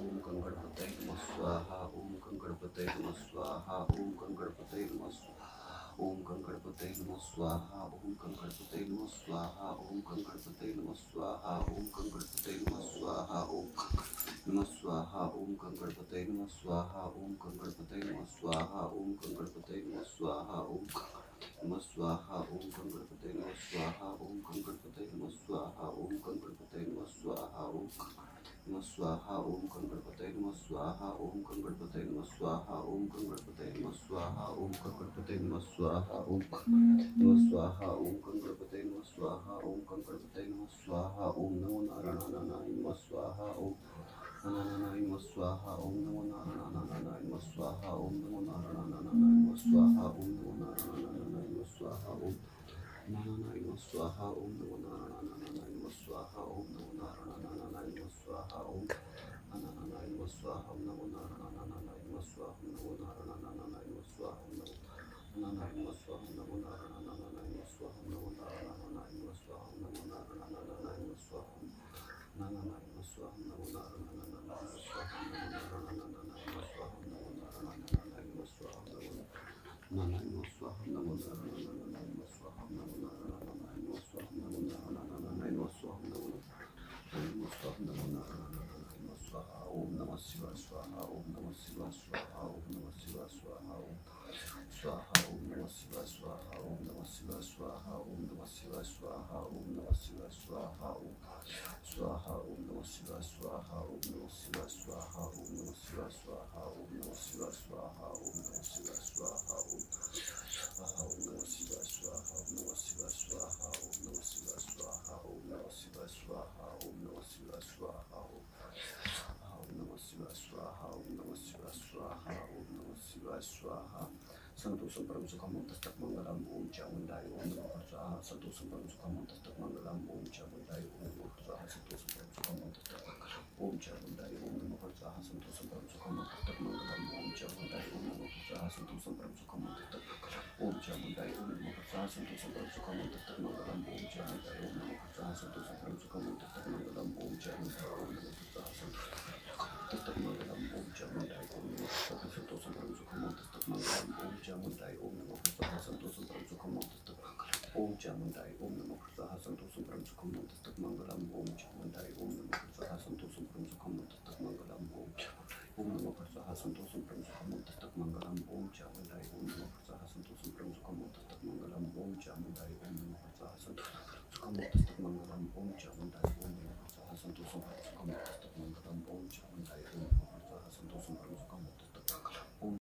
ओम गं गणपतये नमः स्वाहा ओम गं गणपतये नमः स्वाहा ओम गं गणपतये नमः स्वाहा ओम गं गणपतये नमः स्वाहा ओम गं गणपतये नमः स्वाहा ओम गं गणपतये नमः स्वाहा ओम गं गणपतये नमः स्वाहा ओम नमः स्वाहा ओम गं गणपतये नमः स्वाहा ओम गं गणपतये नमः स्वाहा ओम गं गणपतये नमः स्वाहा ओम नमः स्वाहा ओम गं गणपतये नमः स्वाहा ओम गं गणपतये नमः स्वाहा ओम गं गणपतये नमः स्वाहा ओम नमः स्वाहा ओम गं गणपतये नमः स्वाहा ओम गं गणपतये नमः स्वाहा ओम गं गणपतये नमः स्वाहा ओम गं गणपतये नमः स्वाहा ओम नमः स्वाहा ओम गं गणपतये नमः स्वाहा ओम गं गणपतये नमः स्वाहा ओम नमो नारायणाय नमः स्वाहा ओम नारायणाय नमः स्वाहा ओम नमो नारायणाय नमः स्वाहा ओम नमो नारायणाय नमः स्वाहा ओम नमो नारायणाय नमः स्वाहा ओम नारायणाय नमः स्वाहा ओम नमो नारायणाय नमः स्वाहा ओम नमो नारायणाय नमः स्वाहा ओम नारायणाय नमः स्वाहा ओम नमो नारायणाय नमः स्वाहा ओम नमो नारायणाय नमः स्वाहा ओम नमो नारायणाय नमः स्वाहा ओम नमो नारायणाय नमः स्वाहा ओम नमो नारायणाय नमः स्वाहा ओम नमो नारायणाय नमः स्वाहा ओम नारायणाय नमः स्वाहा ओम नमो नारायणाय नमः स्वाहा ओम नमो नारायणाय नमः स्वाहा ओम नमो नारायणाय नमः स्वाहा ओम नमो नारायणाय नमः स्वाहा ओम नमो नारायणाय नमः स्वाहा ओम नमो नारायणाय नमः स्वाहा ओम नमो नारायणाय नमः स्वाहा ओम नमो नारायणाय नमः स्वाहा ओम नमः शिवाय स्वाहा ओम नमः शिवाय स्वाहा ओम नमः शिवाय स्वाहा ओम स्वाहा ओम नमः शिवाय स्वाहा ओम नमः शिवाय स्वाहा ओम नमः शिवाय स्वाहा ओम नमः शिवाय स्वाहा ओम स्वाहा ओम नमः शिवाय स्वाहा ओम नमः शिवाय स्वाहा ओम नमः शिवाय स्वाहा ओम नमः शिवाय स्वाहा ओम नमः शिवाय स्वाहा ओम स्वाहा ओम नमः शिवाय स्वाहा ओम नमः शिवाय स्वाहा ओम नमः शिवाय स्वाहा ओम नमः शिवाय स्वाहा ओम नमः शिवाय स्वाहा ओम नमः शिवाय स्वाहा ओम नमः शिवाय स्वाहा ओम नमः शिवाय स्वाहा संतोषं परम सुखम तस्तक मंगलम ओम चामुंडाय ओम नमः स्वाहा संतोषं परम सुखम तस्तक मंगलम ओम चामुंडाय ओम नमः स्वाहा संतोषं परम सुखम तस्तक ओम चामुंडाय ओम नमः स्वाहा संतोषं परम सुखम तस्तक मंगलम ओम चामुंडाय ओम नमः स्वाहा संतोषं परम सुखम तस्तक ओम चामुंडाय ओम नमः स्वाहा संतोषं परम सुखम तस्तक मंगलम ओम चामुंडाय ओम नमः स्वाहा संतोषं परम सुखम तस्तक मंगलम ओम चामुंडाय ओम नमः स्वाहा तस्तक मंगलम ओम चामुंडाय ओम नमः स्वाहा संतोषं परम सुखम तस्तक मंगलम ओम चामुंडाय ओम नमः स्वाहा संतोषं परम सुखम तस्तक ओम चामुंडाय ओम नमः स्वाहा संतोषं परम सुखम तस्तक मंगलम ओम चामुंडाय ओम नमः स्वाहा संतोषं परम सुखम तस्तक मंगलम ओम नमः स्वाहा संतोषं परम सुखम तस्तक मंगलम ओम चामुंडाय ओम नमः स्वाहा संतोषं परम सुखम तस्तक मंगलम ओम चामुंडाय ओम नमः स्वाहा संतोषं परम सुखम तस्तक मंगलम ओम चामुंडाय